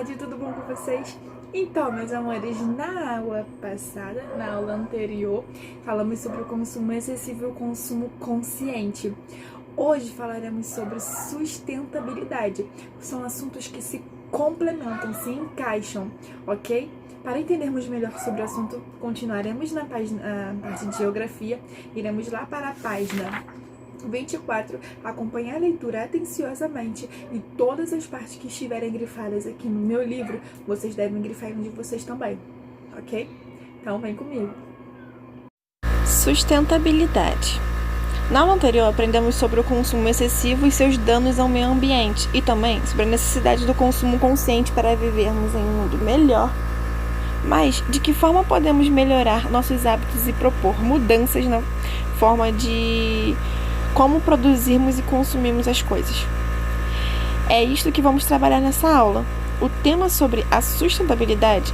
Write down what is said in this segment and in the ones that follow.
tarde, tudo bom com vocês? Então, meus amores, na aula passada, na aula anterior, falamos sobre o consumo excessivo e o consumo consciente. Hoje falaremos sobre sustentabilidade. São assuntos que se complementam, se encaixam, ok? Para entendermos melhor sobre o assunto, continuaremos na parte de geografia, iremos lá para a página 24, acompanhar a leitura atenciosamente e todas as partes que estiverem grifadas aqui no meu livro, vocês devem grifar em de vocês também, ok? Então vem comigo. Sustentabilidade. Na aula anterior, aprendemos sobre o consumo excessivo e seus danos ao meio ambiente e também sobre a necessidade do consumo consciente para vivermos em um mundo melhor. Mas, de que forma podemos melhorar nossos hábitos e propor mudanças na forma de como produzirmos e consumimos as coisas? É isto que vamos trabalhar nessa aula. O tema sobre a sustentabilidade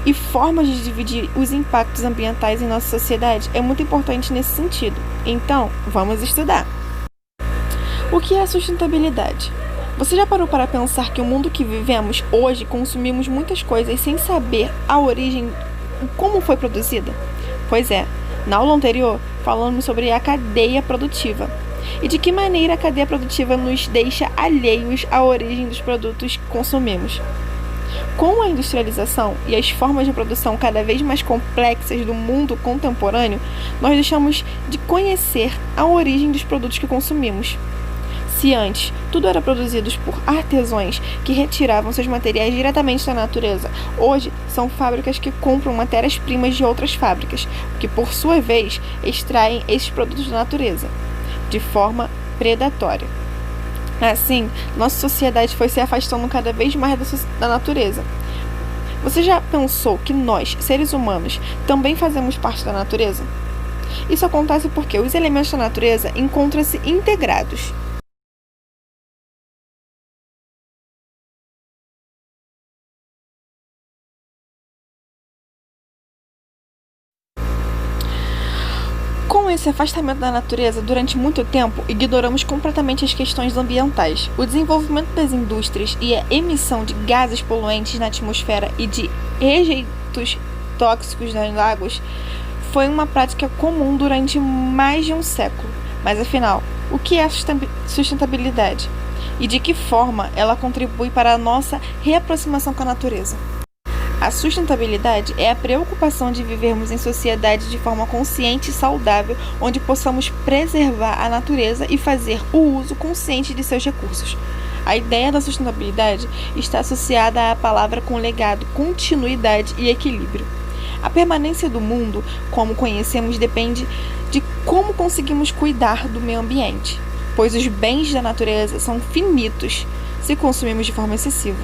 e formas de dividir os impactos ambientais em nossa sociedade é muito importante nesse sentido. Então, vamos estudar. O que é a sustentabilidade? Você já parou para pensar que o mundo que vivemos hoje consumimos muitas coisas sem saber a origem, como foi produzida? Pois é, na aula anterior falamos sobre a cadeia produtiva e de que maneira a cadeia produtiva nos deixa alheios à origem dos produtos que consumimos. Com a industrialização e as formas de produção cada vez mais complexas do mundo contemporâneo, nós deixamos de conhecer a origem dos produtos que consumimos. Se antes tudo era produzido por artesãos que retiravam seus materiais diretamente da natureza, hoje são fábricas que compram matérias-primas de outras fábricas, que por sua vez extraem esses produtos da natureza, de forma predatória. Assim, nossa sociedade foi se afastando cada vez mais da natureza. Você já pensou que nós, seres humanos, também fazemos parte da natureza? Isso acontece porque os elementos da natureza encontram-se integrados. Com esse afastamento da natureza, durante muito tempo, ignoramos completamente as questões ambientais. O desenvolvimento das indústrias e a emissão de gases poluentes na atmosfera e de rejeitos tóxicos nos lagos foi uma prática comum durante mais de um século. Mas afinal, o que é a sustentabilidade? E de que forma ela contribui para a nossa reaproximação com a natureza? A sustentabilidade é a preocupação de vivermos em sociedade de forma consciente e saudável, onde possamos preservar a natureza e fazer o uso consciente de seus recursos. A ideia da sustentabilidade está associada à palavra com legado, continuidade e equilíbrio. A permanência do mundo, como conhecemos, depende de como conseguimos cuidar do meio ambiente, pois os bens da natureza são finitos se consumimos de forma excessiva.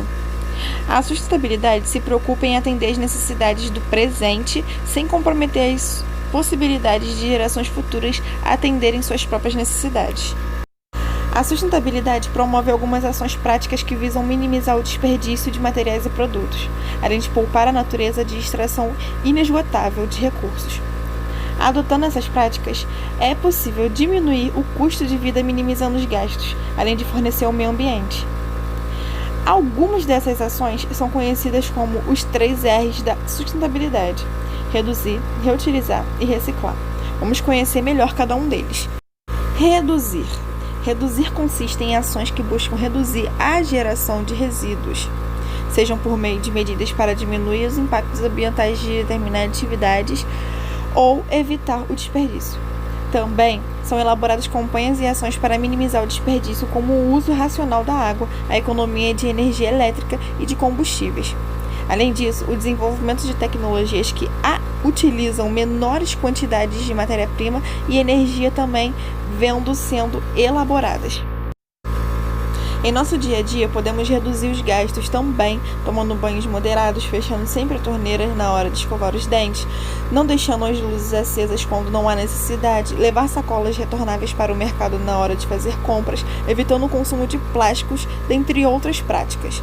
A sustentabilidade se preocupa em atender às necessidades do presente sem comprometer as possibilidades de gerações futuras a atenderem suas próprias necessidades. A sustentabilidade promove algumas ações práticas que visam minimizar o desperdício de materiais e produtos, além de poupar a natureza de extração inesgotável de recursos. Adotando essas práticas, é possível diminuir o custo de vida minimizando os gastos, além de fornecer ao meio ambiente. Algumas dessas ações são conhecidas como os 3 R's da sustentabilidade: reduzir, reutilizar e reciclar. Vamos conhecer melhor cada um deles. Reduzir. Reduzir consiste em ações que buscam reduzir a geração de resíduos, sejam por meio de medidas para diminuir os impactos ambientais de determinadas atividades ou evitar o desperdício. Também são elaboradas campanhas e ações para minimizar o desperdício, como o uso racional da água, a economia de energia elétrica e de combustíveis. Além disso, o desenvolvimento de tecnologias que utilizam menores quantidades de matéria-prima e energia também sendo elaboradas. Em nosso dia a dia, podemos reduzir os gastos também, tomando banhos moderados, fechando sempre a torneira na hora de escovar os dentes, não deixando as luzes acesas quando não há necessidade, levar sacolas retornáveis para o mercado na hora de fazer compras, evitando o consumo de plásticos, dentre outras práticas.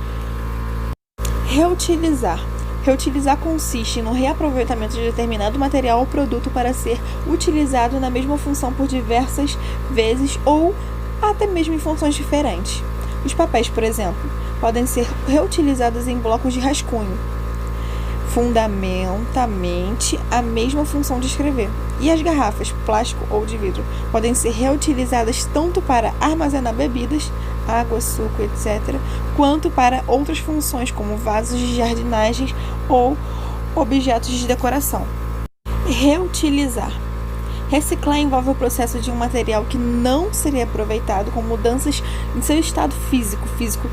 Reutilizar. Reutilizar consiste no reaproveitamento de determinado material ou produto para ser utilizado na mesma função por diversas vezes ou até mesmo em funções diferentes. Os papéis, por exemplo, podem ser reutilizadas em blocos de rascunho, fundamentamente a mesma função de escrever. E as garrafas, plástico ou de vidro, podem ser reutilizadas tanto para armazenar bebidas, água, suco, etc., quanto para outras funções, como vasos de jardinagem ou objetos de decoração. Reutilizar. Reciclar envolve o processo de um material que não seria aproveitado com mudanças em seu estado físico,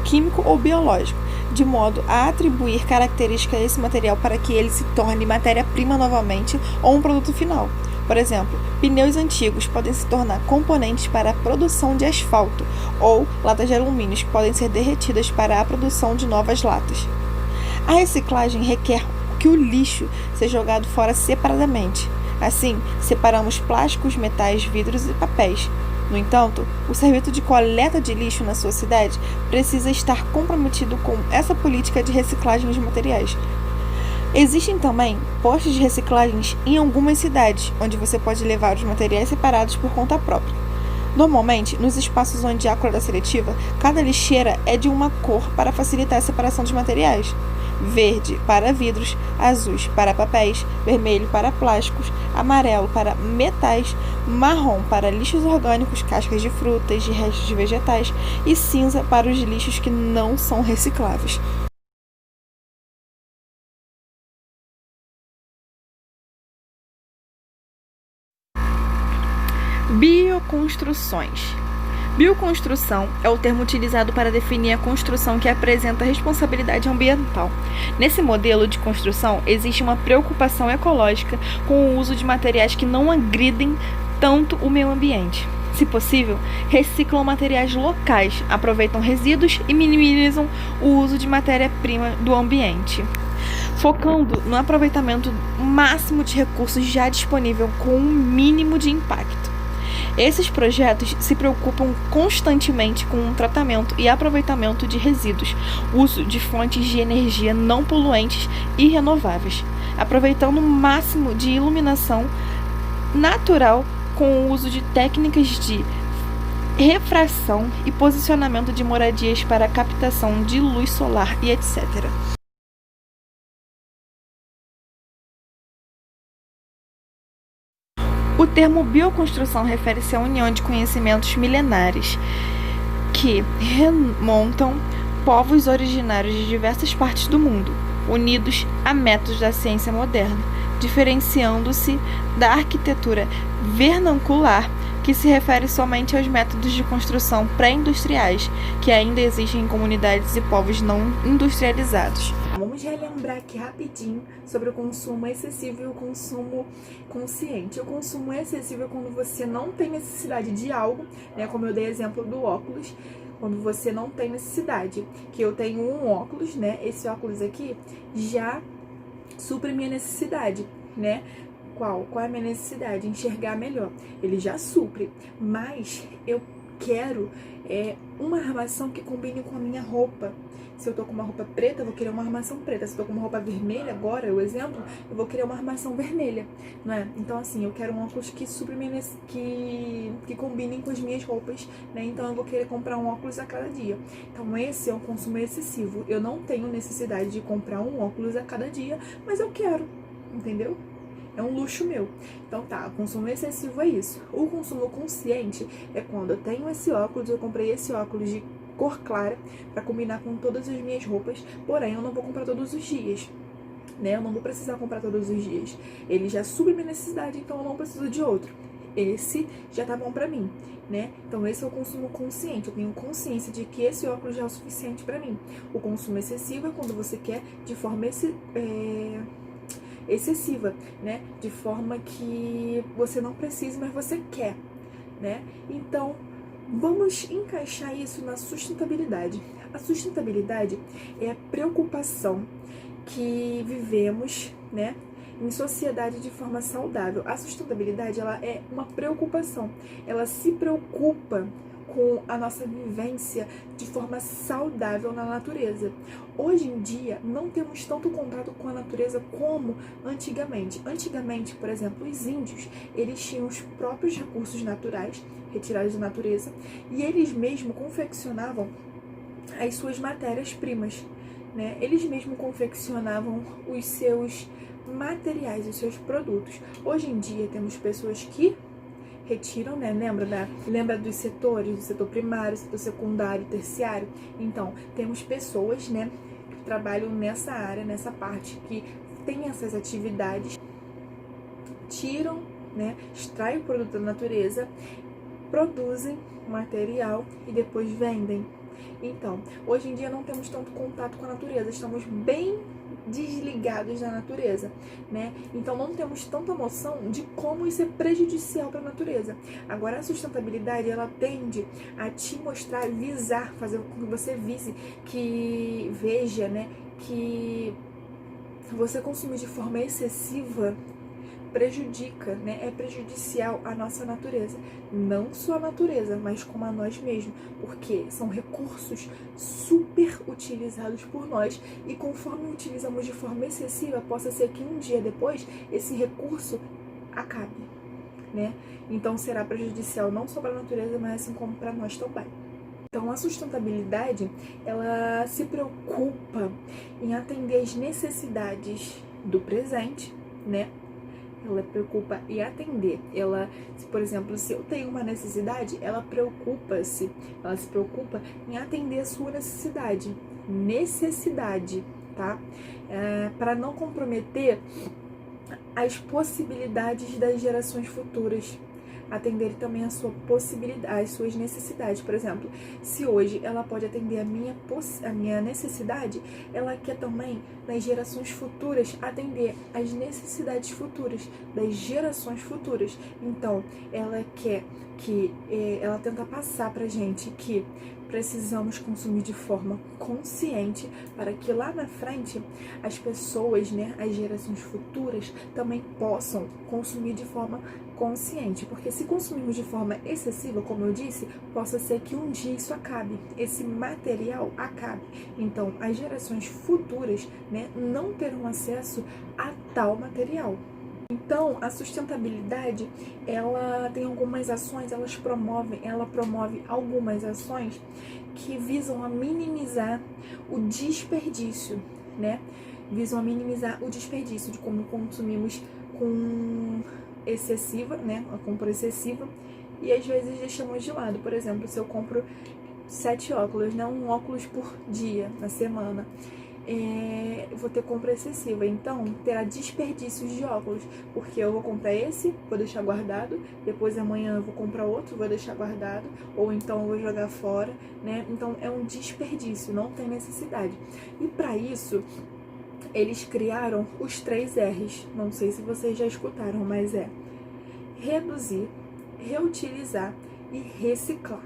químico ou biológico, de modo a atribuir características a esse material para que ele se torne matéria-prima novamente ou um produto final. Por exemplo, pneus antigos podem se tornar componentes para a produção de asfalto ou latas de alumínio que podem ser derretidas para a produção de novas latas. A reciclagem requer que o lixo seja jogado fora separadamente. Assim, separamos plásticos, metais, vidros e papéis. No entanto, o serviço de coleta de lixo na sua cidade precisa estar comprometido com essa política de reciclagem de materiais. Existem também postos de reciclagens em algumas cidades, onde você pode levar os materiais separados por conta própria. Normalmente, nos espaços onde há coleta seletiva, cada lixeira é de uma cor para facilitar a separação dos materiais. Verde para vidros, azuis para papéis, vermelho para plásticos, amarelo para metais, marrom para lixos orgânicos, cascas de frutas, de restos de vegetais e cinza para os lixos que não são recicláveis. Bioconstruções. Bioconstrução é o termo utilizado para definir a construção que apresenta responsabilidade ambiental. Nesse modelo de construção, existe uma preocupação ecológica com o uso de materiais que não agridem tanto o meio ambiente. Se possível, reciclam materiais locais, aproveitam resíduos e minimizam o uso de matéria-prima do ambiente, focando no aproveitamento máximo de recursos já disponível com um mínimo de impacto. Esses projetos se preocupam constantemente com o tratamento e aproveitamento de resíduos, uso de fontes de energia não poluentes e renováveis, aproveitando o máximo de iluminação natural com o uso de técnicas de refração e posicionamento de moradias para captação de luz solar e etc. O termo bioconstrução refere-se à união de conhecimentos milenares que remontam povos originários de diversas partes do mundo, unidos a métodos da ciência moderna, diferenciando-se da arquitetura vernacular, que se refere somente aos métodos de construção pré-industriais, que ainda existem em comunidades e povos não industrializados. Vamos relembrar aqui rapidinho sobre o consumo excessivo e o consumo consciente. O consumo excessivo é quando você não tem necessidade de algo, né? Como eu dei exemplo do óculos, quando você não tem necessidade. Que eu tenho um óculos, né? Esse óculos aqui já supre minha necessidade, né? Qual é a minha necessidade? Enxergar melhor. Ele já supre, mas eu quero uma armação que combine com a minha roupa. Se eu tô com uma roupa preta, eu vou querer uma armação preta. Se eu tô com uma roupa vermelha agora, o exemplo, eu vou querer uma armação vermelha, não é? Então, assim, eu quero um óculos que supre que combinem com as minhas roupas, né? Então, eu vou querer comprar um óculos a cada dia. Então, esse é um consumo excessivo. Eu não tenho necessidade de comprar um óculos a cada dia, mas eu quero, entendeu? É um luxo meu. Então tá, o consumo excessivo é isso. O consumo consciente é quando eu tenho esse óculos, eu comprei esse óculos de cor clara para combinar com todas as minhas roupas, porém eu não vou comprar todos os dias, né? Eu não vou precisar comprar todos os dias. Ele já supre minha necessidade, então eu não preciso de outro. Esse já tá bom pra mim, né? Então esse é o consumo consciente. Eu tenho consciência de que esse óculos já é o suficiente pra mim. O consumo excessivo é quando você quer de forma excessiva, né? De forma que você não precisa, mas você quer, né? Então, vamos encaixar isso na sustentabilidade. A sustentabilidade é a preocupação que vivemos, né, em sociedade de forma saudável. A sustentabilidade, ela é uma preocupação. Ela se preocupa com a nossa vivência de forma saudável na natureza. Hoje em dia, não temos tanto contato com a natureza como antigamente. Antigamente, por exemplo, os índios, eles tinham os próprios recursos naturais retirados da natureza e eles mesmos confeccionavam as suas matérias-primas, né? Eles mesmos confeccionavam os seus materiais, os seus produtos. Hoje em dia temos pessoas que retiram, né? Lembra dos setores, do setor primário, setor secundário, terciário? Então, temos pessoas, né, que trabalham nessa área, nessa parte, que tem essas atividades, tiram, né, extraem o produto da natureza, produzem material e depois vendem. Então, hoje em dia não temos tanto contato com a natureza, estamos bem desligados da natureza, né? Então não temos tanta noção de como isso é prejudicial para a natureza. Agora a sustentabilidade, ela tende a te mostrar, visar, fazer com que você veja, né, que você consumir de forma excessiva prejudica, né? É prejudicial à nossa natureza. Não só a natureza, mas como a nós mesmos, porque são recursos super utilizados por nós e conforme utilizamos de forma excessiva, possa ser que um dia depois esse recurso acabe, né? Então será prejudicial não só para a natureza, mas assim como para nós também. Então, a sustentabilidade, ela se preocupa em atender as necessidades do presente, né? Ela preocupa em atender. Ela, por exemplo, se eu tenho uma necessidade, ela se preocupa em atender a sua necessidade, tá? Para não comprometer as possibilidades das gerações futuras. Atender também a sua possibilidade, as suas necessidades. Por exemplo, se hoje ela pode atender a minha necessidade, ela quer também, nas gerações futuras, atender as necessidades futuras, das gerações futuras. Então, ela quer ela tenta passar pra gente que precisamos consumir de forma consciente para que lá na frente as pessoas, né, as gerações futuras também possam consumir de forma consciente, porque se consumirmos de forma excessiva, como eu disse, possa ser que um dia isso acabe, esse material acabe. Então, as gerações futuras, né, não terão acesso a tal material. Então, a sustentabilidade, ela tem algumas ações, ela promove algumas ações que visam a minimizar o desperdício, né? Visam a minimizar o desperdício de como consumimos com excessiva, né? A compra excessiva, e às vezes deixamos de lado. Por exemplo, se eu compro 7 óculos, né? Um óculos por dia, na semana, eu vou ter compra excessiva, então terá desperdícios de óculos, porque eu vou comprar esse, vou deixar guardado, depois amanhã eu vou comprar outro, vou deixar guardado, ou então eu vou jogar fora, né? Então é um desperdício, não tem necessidade. E para isso, eles criaram os 3 R's, não sei se vocês já escutaram, mas é reduzir, reutilizar e reciclar.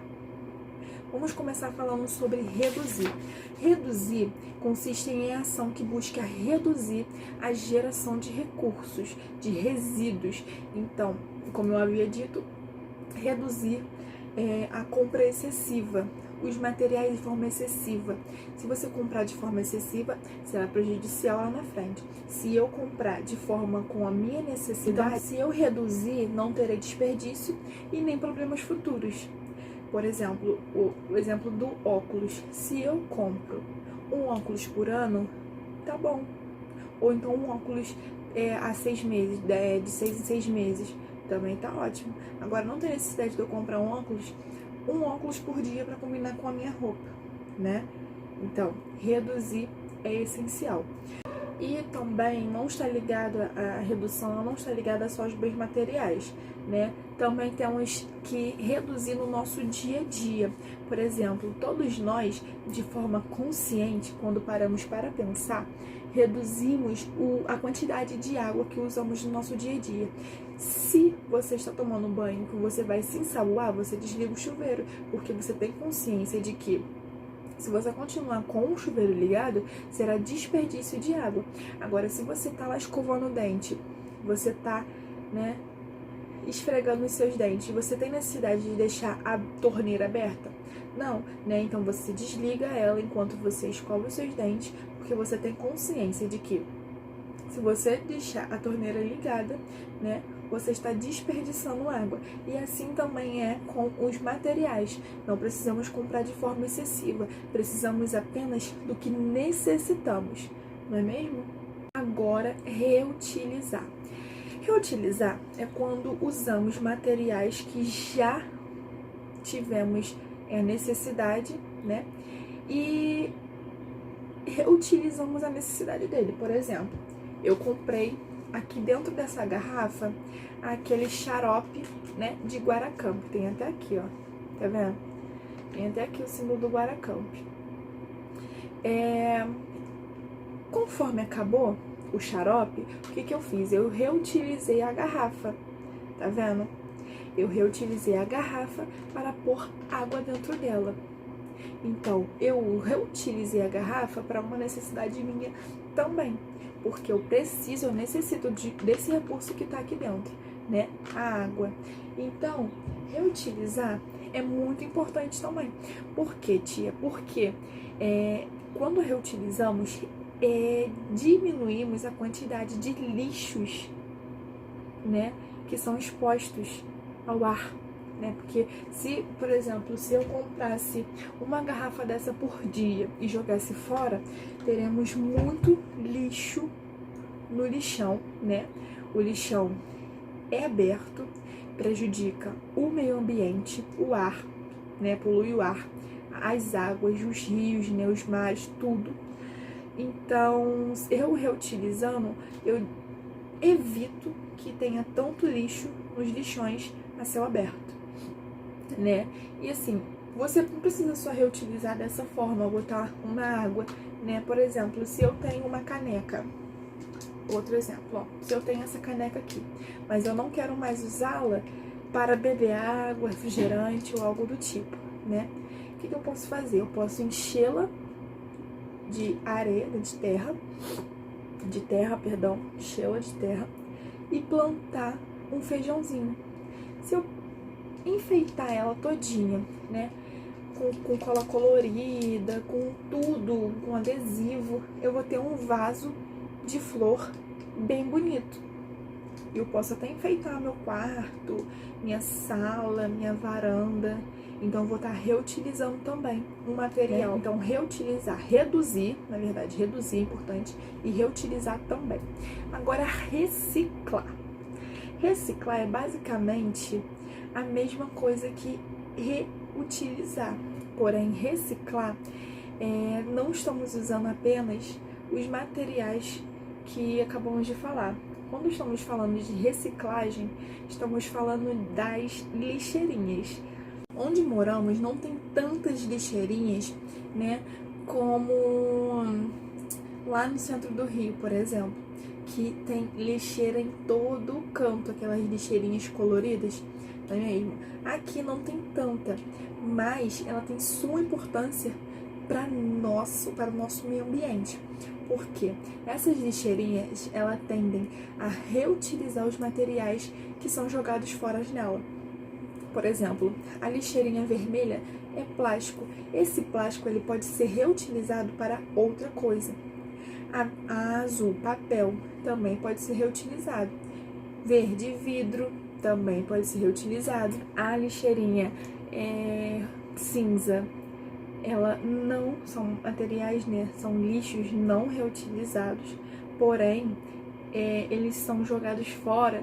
Vamos começar falando sobre reduzir. Reduzir consiste em ação que busca reduzir a geração de recursos, de resíduos. Então, como eu havia dito, reduzir a compra excessiva, os materiais de forma excessiva. Se você comprar de forma excessiva, será prejudicial lá na frente. Se eu comprar de forma com a minha necessidade, então, se eu reduzir, não terei desperdício e nem problemas futuros. Por exemplo, o exemplo do óculos. Se eu compro um óculos por ano, tá bom. Ou então um óculos a 6 meses, de 6 em 6 meses, também tá ótimo. Agora, não tem necessidade de eu comprar um óculos por dia para combinar com a minha roupa, né? Então, reduzir é essencial. E também não está ligada a redução, ela não está ligada só aos bens materiais, né? Também temos que reduzir no nosso dia a dia. Por exemplo, todos nós, de forma consciente, quando paramos para pensar, reduzimos a quantidade de água que usamos no nosso dia a dia. Se você está tomando banho, que você vai se ensaboar, você desliga o chuveiro, porque você tem consciência de que se você continuar com o chuveiro ligado, será desperdício de água. Agora, se você está lá escovando o dente, você está, né, esfregando os seus dentes, você tem necessidade de deixar a torneira aberta? Não, né? Então você desliga ela enquanto você escova os seus dentes, porque você tem consciência de que se você deixar a torneira ligada, né, você está desperdiçando água. E assim também é com os materiais. Não precisamos comprar de forma excessiva, precisamos apenas do que necessitamos, não é mesmo? Agora, reutilizar. Reutilizar é quando usamos materiais que já tivemos necessidade, né? E reutilizamos a necessidade dele. Por exemplo, eu comprei aqui dentro dessa garrafa aquele xarope, né, de Guaracamp. Tem até aqui, ó. Tá vendo? Tem até aqui o símbolo do Guaracamp. Conforme acabou o xarope, o que eu fiz? Eu reutilizei a garrafa. Tá vendo? Eu reutilizei a garrafa para pôr água dentro dela. Então, eu reutilizei a garrafa para uma necessidade minha também, porque eu necessito desse recurso que está aqui dentro, né? A água. Então, reutilizar é muito importante também. Por quê, tia? Porque quando reutilizamos, diminuímos a quantidade de lixos, né, que são expostos ao ar. Né? Porque se, por exemplo, se eu comprasse uma garrafa dessa por dia e jogasse fora, teremos muito lixo no lixão, né? O lixão é aberto, prejudica o meio ambiente, o ar, né? Polui o ar, as águas, os rios, né? Os mares, tudo. Então, eu reutilizando, eu evito que tenha tanto lixo nos lixões a céu aberto, né? E assim, você não precisa só reutilizar dessa forma, botar uma água, né? Por exemplo, se eu tenho uma caneca, outro exemplo, ó, se eu tenho essa caneca aqui, mas eu não quero mais usá-la para beber água, refrigerante ou algo do tipo, né? O que eu posso fazer? Eu posso enchê-la de areia, enchê-la de terra e plantar um feijãozinho. Se eu enfeitar ela todinha, né, com cola colorida, com tudo, com adesivo, eu vou ter um vaso de flor bem bonito. Eu posso até enfeitar meu quarto, minha sala, minha varanda. Então, eu vou estar reutilizando também um material. Então, reutilizar, reduzir, na verdade, reduzir é importante, e reutilizar também. Agora, reciclar. Reciclar é basicamente a mesma coisa que reutilizar. Porém, reciclar, não estamos usando apenas os materiais que acabamos de falar. Quando estamos falando de reciclagem, estamos falando das lixeirinhas. Onde moramos não tem tantas lixeirinhas, né, como lá no centro do Rio, por exemplo, que tem lixeira em todo o canto, aquelas lixeirinhas coloridas, não é mesmo? Aqui não tem tanta, mas ela tem sua importância para o nosso meio ambiente. Porque essas lixeirinhas, elas tendem a reutilizar os materiais que são jogados fora nela. Por exemplo, a lixeirinha vermelha é plástico. Esse plástico ele pode ser reutilizado para outra coisa. A azul, papel, também pode ser reutilizado. Verde, vidro, também pode ser reutilizado. A lixeirinha cinza, ela não são materiais, né? São lixos não reutilizados. Porém, eles são jogados fora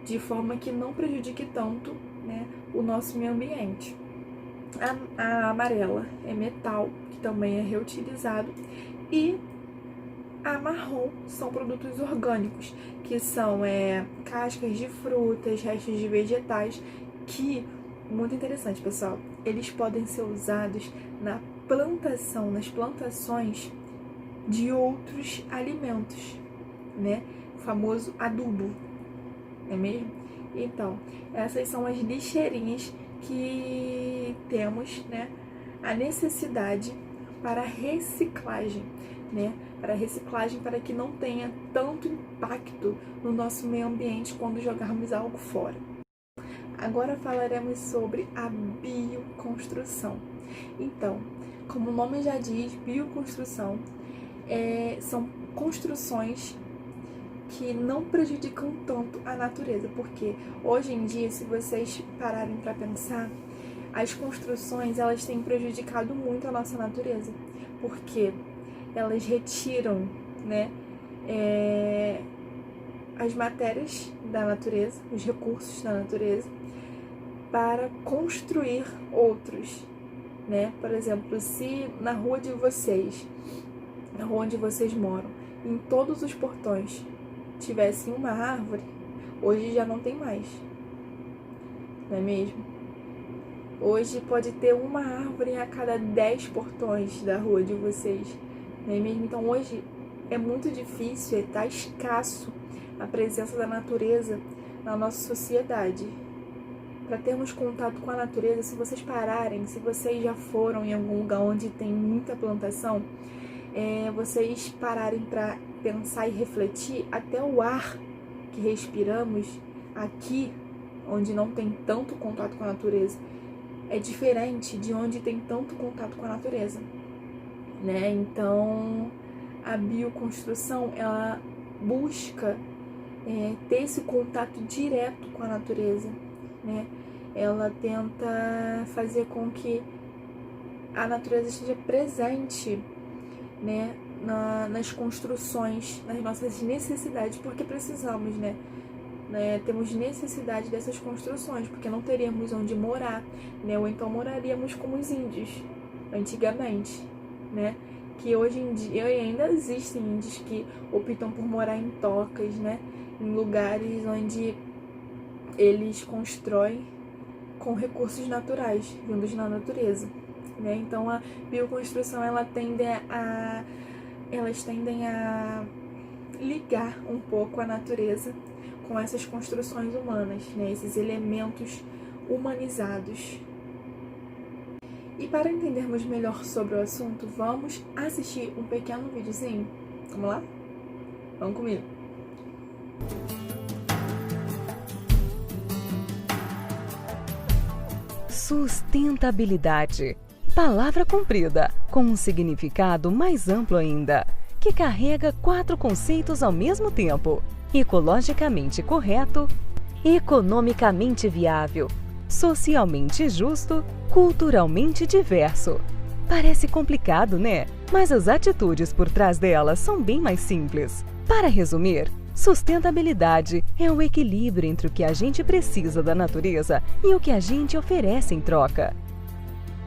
de forma que não prejudique tanto, né, o nosso meio ambiente. A amarela é metal, que também é reutilizado, e a marrom são produtos orgânicos, que são cascas de frutas, restos de vegetais, que, muito interessante, pessoal, eles podem ser usados nas plantações de outros alimentos, né? O famoso adubo, não é mesmo? Então, essas são as lixeirinhas que temos, né, a necessidade para reciclagem, né? Para reciclagem, para que não tenha tanto impacto no nosso meio ambiente quando jogarmos algo fora. Agora falaremos sobre a bioconstrução. Então, como o nome já diz, bioconstrução são construções que não prejudicam tanto a natureza, porque hoje em dia, se vocês pararem para pensar, as construções elas têm prejudicado muito a nossa natureza, porque elas retiram, né, as matérias da natureza, os recursos da natureza, para construir outros, né? Por exemplo, se na rua de vocês, na rua onde vocês moram, em todos os portões tivessem uma árvore, hoje já não tem mais, não é mesmo? Hoje pode ter uma árvore a cada 10 portões da rua de vocês, não é mesmo? Então hoje é muito difícil, está escasso a presença da natureza na nossa sociedade. Para termos contato com a natureza, se vocês pararem, se vocês já foram em algum lugar onde tem muita plantação, vocês pararem para pensar e refletir, até o ar que respiramos aqui, onde não tem tanto contato com a natureza, é diferente de onde tem tanto contato com a natureza, né? Então, a bioconstrução, ela busca ter esse contato direto com a natureza, né? Ela tenta fazer com que a natureza esteja presente, né, nas construções, nas nossas necessidades, porque precisamos, né? Temos necessidade dessas construções, porque não teríamos onde morar, né? Ou então moraríamos como os índios, antigamente, né? Que hoje em dia ainda existem índios que optam por morar em tocas, né? Em lugares onde eles constroem com recursos naturais, vindos da natureza, né? Então a bioconstrução elas tendem a ligar um pouco a natureza com essas construções humanas, né? Esses elementos humanizados. E para entendermos melhor sobre o assunto, vamos assistir um pequeno videozinho. Vamos lá? Vamos comigo. Sustentabilidade. Palavra comprida, com um significado mais amplo ainda, que carrega 4 conceitos ao mesmo tempo: ecologicamente correto, economicamente viável, socialmente justo, culturalmente diverso. Parece complicado, né? Mas as atitudes por trás delas são bem mais simples. Para resumir, sustentabilidade é o equilíbrio entre o que a gente precisa da natureza e o que a gente oferece em troca.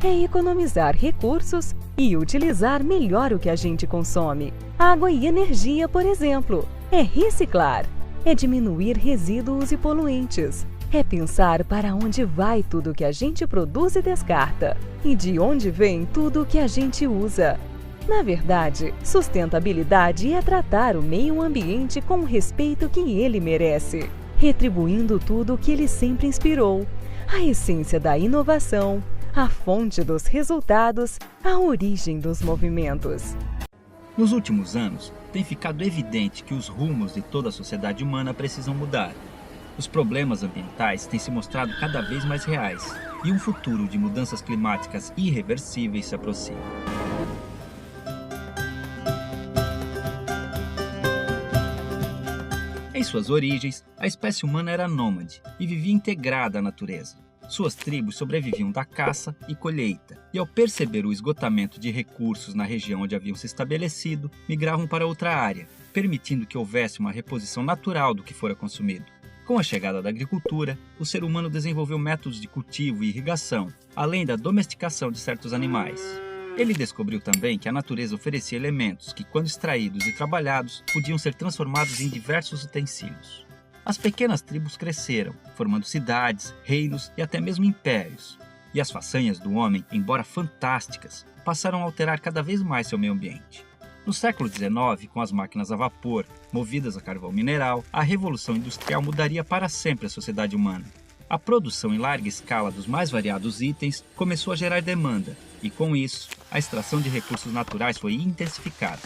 É economizar recursos e utilizar melhor o que a gente consome. Água e energia, por exemplo. É reciclar. É diminuir resíduos e poluentes. É pensar para onde vai tudo o que a gente produz e descarta. E de onde vem tudo o que a gente usa. Na verdade, sustentabilidade é tratar o meio ambiente com o respeito que ele merece, retribuindo tudo o que ele sempre inspirou, a essência da inovação, a fonte dos resultados, a origem dos movimentos. Nos últimos anos, tem ficado evidente que os rumos de toda a sociedade humana precisam mudar. Os problemas ambientais têm se mostrado cada vez mais reais e um futuro de mudanças climáticas irreversíveis se aproxima. Em suas origens, a espécie humana era nômade e vivia integrada à natureza. Suas tribos sobreviviam da caça e colheita, e ao perceber o esgotamento de recursos na região onde haviam se estabelecido, migravam para outra área, permitindo que houvesse uma reposição natural do que fora consumido. Com a chegada da agricultura, o ser humano desenvolveu métodos de cultivo e irrigação, além da domesticação de certos animais. Ele descobriu também que a natureza oferecia elementos que, quando extraídos e trabalhados, podiam ser transformados em diversos utensílios. As pequenas tribos cresceram, formando cidades, reinos e até mesmo impérios. E as façanhas do homem, embora fantásticas, passaram a alterar cada vez mais seu meio ambiente. No século XIX, com as máquinas a vapor, movidas a carvão mineral, a revolução industrial mudaria para sempre a sociedade humana. A produção em larga escala dos mais variados itens começou a gerar demanda, e com isso, a extração de recursos naturais foi intensificada.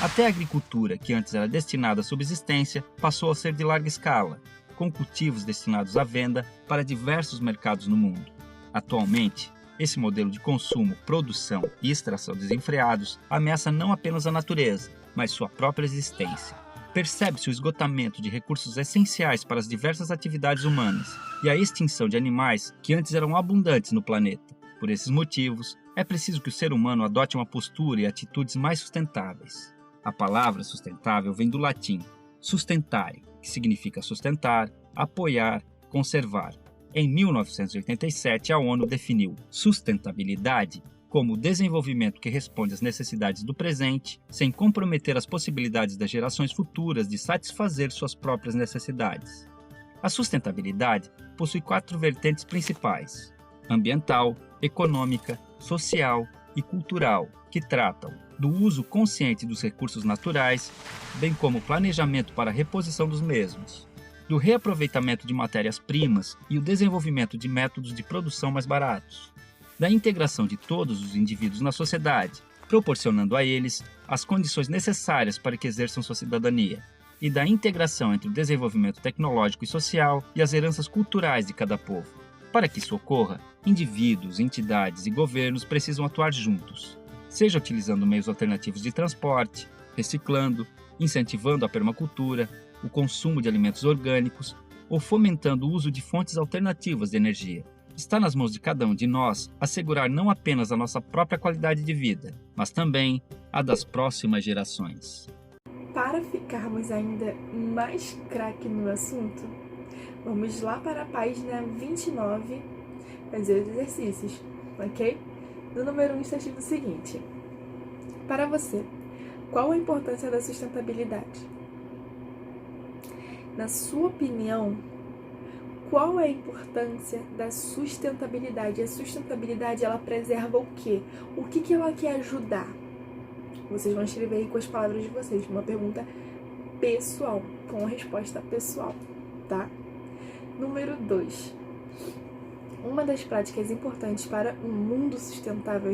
Até a agricultura, que antes era destinada à subsistência, passou a ser de larga escala, com cultivos destinados à venda para diversos mercados no mundo. Atualmente, esse modelo de consumo, produção e extração desenfreados ameaça não apenas a natureza, mas sua própria existência. percebe-se o esgotamento de recursos essenciais para as diversas atividades humanas e a extinção de animais que antes eram abundantes no planeta. Por esses motivos, é preciso que o ser humano adote uma postura e atitudes mais sustentáveis. A palavra sustentável vem do latim sustentare, que significa sustentar, apoiar, conservar. Em 1987, a ONU definiu sustentabilidade como o desenvolvimento que responde às necessidades do presente, sem comprometer as possibilidades das gerações futuras de satisfazer suas próprias necessidades. A sustentabilidade possui 4 vertentes principais: ambiental, econômica, social e cultural, que tratam do uso consciente dos recursos naturais, bem como planejamento para a reposição dos mesmos, do reaproveitamento de matérias-primas e o desenvolvimento de métodos de produção mais baratos, da integração de todos os indivíduos na sociedade, proporcionando a eles as condições necessárias para que exerçam sua cidadania, e da integração entre o desenvolvimento tecnológico e social e as heranças culturais de cada povo. Para que isso ocorra, indivíduos, entidades e governos precisam atuar juntos, seja utilizando meios alternativos de transporte, reciclando, incentivando a permacultura, o consumo de alimentos orgânicos ou fomentando o uso de fontes alternativas de energia. Está nas mãos de cada um de nós assegurar não apenas a nossa própria qualidade de vida, mas também a das próximas gerações. Para ficarmos ainda mais craque no assunto, vamos lá para a página 29 fazer os exercícios, ok? No número 1 está escrito o seguinte: para você, qual a importância da sustentabilidade? Na sua opinião, qual é a importância da sustentabilidade? A sustentabilidade, ela preserva o quê? O que ela quer ajudar? Vocês vão escrever aí com as palavras de vocês, uma pergunta pessoal, com a resposta pessoal, tá? Número 2. Uma das práticas importantes para um mundo sustentável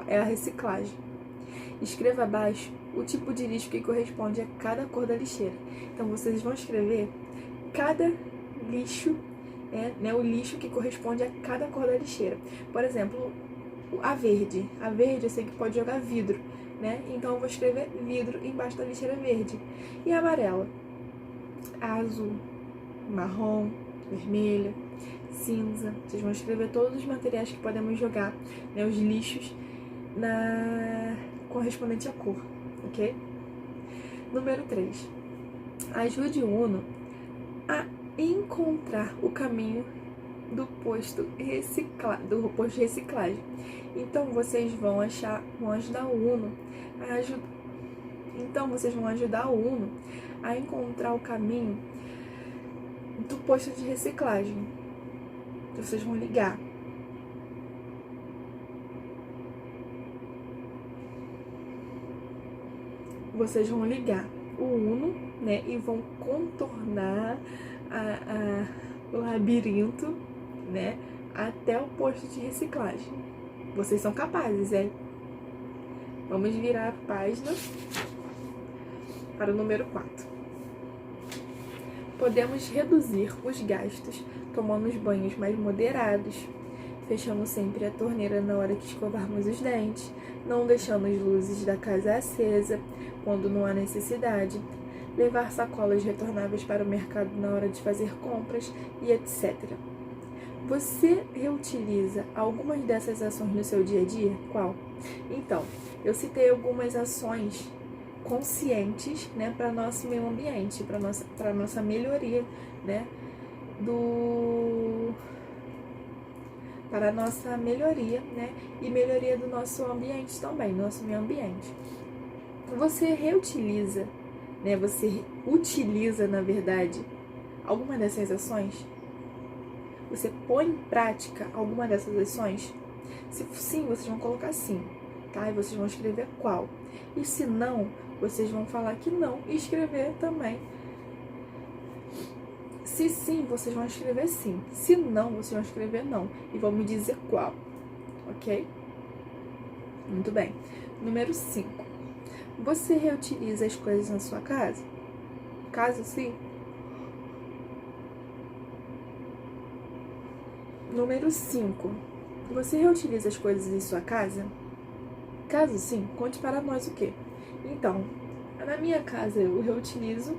é a reciclagem. Escreva abaixo o tipo de lixo que corresponde a cada cor da lixeira. Então, vocês vão escrever cada lixo, o lixo que corresponde a cada cor da lixeira. Por exemplo, a verde. A verde eu sei que pode jogar vidro, né? Então, eu vou escrever vidro embaixo da lixeira verde. E a amarela? A azul, marrom, vermelha, cinza. Vocês vão escrever todos os materiais que podemos jogar, né, os lixos, correspondente à cor, ok? Número 3. Ajude o Uno a encontrar o caminho do posto de reciclagem. Então, vocês vão ajudar o Uno a encontrar o caminho do posto de reciclagem. Vocês vão ligar. Vocês vão ligar o Uno, né, e vão contornar o labirinto, né, até o posto de reciclagem. Vocês são capazes, Vamos virar a página para o número 4. Podemos reduzir os gastos tomando os banhos mais moderados, fechando sempre a torneira na hora que escovarmos os dentes, não deixando as luzes da casa acesa quando não há necessidade, levar sacolas retornáveis para o mercado na hora de fazer compras e etc. Você reutiliza algumas dessas ações no seu dia a dia? Qual? Então, eu citei algumas ações conscientes, né, para nosso meio ambiente, para nossa melhoria, né, para a nossa melhoria, né, e melhoria do nosso ambiente também, nosso meio ambiente. Você reutiliza, né, você utiliza, na verdade, alguma dessas ações? Você põe em prática alguma dessas ações? Se sim, vocês vão colocar sim, tá? E vocês vão escrever qual. E se não, vocês vão falar que não e escrever também. Se sim, vocês vão escrever sim. Se não, vocês vão escrever não. E vão me dizer qual, ok? Muito bem. Número 5. Você reutiliza as coisas na sua casa? Caso sim. Número 5. Você reutiliza as coisas em sua casa? Caso sim, conte para nós o quê? Então, Na minha casa eu reutilizo,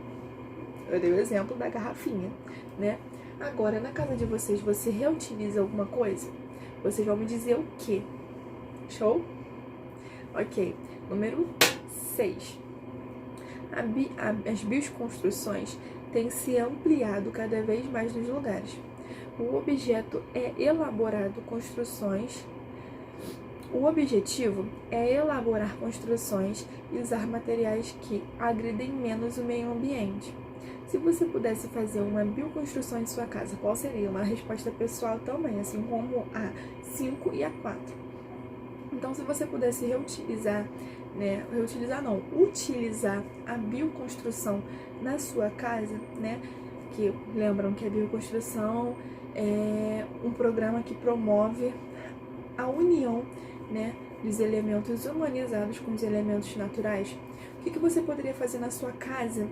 eu dei o exemplo da garrafinha, né? Agora, na casa de vocês, você reutiliza alguma coisa? Vocês vão me dizer o quê? Show? Ok. Número 6. As bioconstruções têm se ampliado cada vez mais nos lugares. O objetivo é elaborar construções e usar materiais que agridem menos o meio ambiente. Se você pudesse fazer uma bioconstrução em sua casa, qual seria? Uma resposta pessoal também, assim como a 5 e a 4. Então, se você pudesse utilizar a bioconstrução na sua casa, né? Que lembram que a bioconstrução é um programa que promove a união, né, dos elementos humanizados com os elementos naturais. O que você poderia fazer na sua casa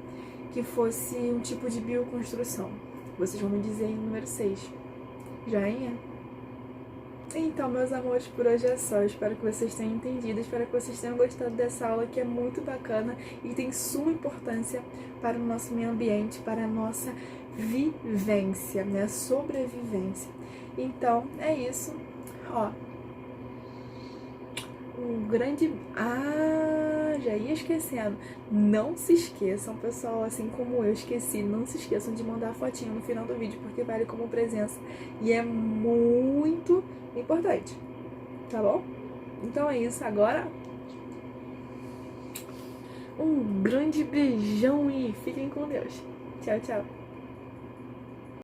que fosse um tipo de bioconstrução? Vocês vão me dizer em número 6. Joinha? Então, meus amores, por hoje é só. Eu espero que vocês tenham entendido, espero que vocês tenham gostado dessa aula, que é muito bacana e tem suma importância para o nosso meio ambiente, para a nossa vivência, né? Sobrevivência. Então, é isso. Ó, um grande... já ia esquecendo. Não se esqueçam, pessoal, assim como eu esqueci, não se esqueçam de mandar a fotinho no final do vídeo, porque vale como presença e é muito importante, tá bom? Então é isso, agora um grande beijão e fiquem com Deus. Tchau, tchau.